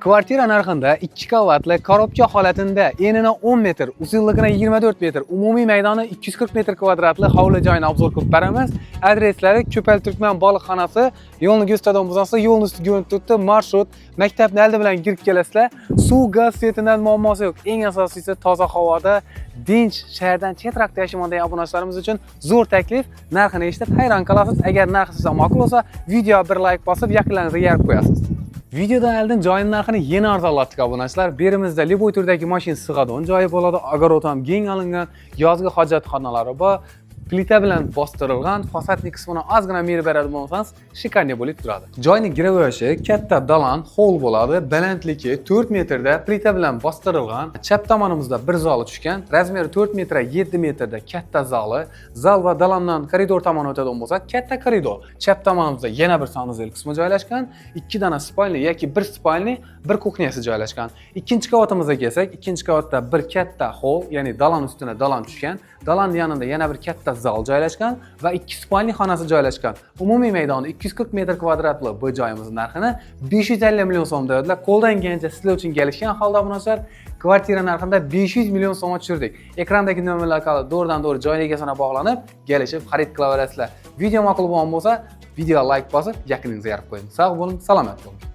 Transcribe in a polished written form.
Kvartira narxida 2 qavatli korobka holatida enini 10 metr, uzunligini 24 metr, umumiy maydoni 240 metr kvadratli hovli joyini obzor qilib beramiz. Adreslari Ko'pal Turkman baliqxonasi, yo'lni Go'stadon bozorsi, yo'lni ustiga yo'l tutdi, marshrut, maktabni oldi bilan kirib kelasizlar. Suv, gaz, svetidan muammosi yo'q. Eng asosiysi toza havoda, dinch, shahardan chetroqda yashamaydigan obunachilarimiz uchun zo'r taklif. Narxini eshitib hayron qolasiz. Agar narxi sizga ma'qul bo'lsa, video bir like bosib, yaqinlaringizga yarib qo'yasiz. Videodan oldin joyning narxini yana arzonlatdik obunachilar. Berimizda Liboy turdagi mashina sig'adigan joyi bo'ladi. Огород ham keng olingan, yozgi hojatxonalari bor. Plita bilan bostirilgan, fasadni qismini ozgina merib beradigan bo'lsangiz, shikarniy bo'lib turadi. Joyning girovoshi katta dalan, hol bo'ladi. Balandligi 4 metrda plita bilan bostirilgan. Chap tomonimizda bir zali tushgan. Razmeri 4 metr 7 metrda katta zali. Zal va dalandan koridor tomon o'tadigan bo'lsa, katta koridor. Chap tomonimizda yana bir sanuzel qismi joylashgan. 2 dona spalni yoki bir spalni, bir kuxnyasi joylashgan. Ikkinchi qavatimizga kelsak, ikkinchi qavatda bir katta hol, ya'ni dalan ustuna dalan tushgan. Dalanning yonida yana bir katta zal joylashgan va 2 spalni xonasi joylashgan. Umumiy maydoni 240 metr kvadratli bu joyimizning narxini 550 million so'm deydilar. Qo'ldan kelgancha sizlar uchun kelishgan holda munosabat kvartira narxida 500 million so'm tushirdik. Ekrandagi nomerlar orqali doğrudan-doğru joy egasini bog'lanib, kelishib xarid qilaverasizlar. Video ma'qul bo'lgan bo'lsa, video like bosib, yaqiningizga yarib qo'ying. Sog' bo'ling, salomat bo'ling.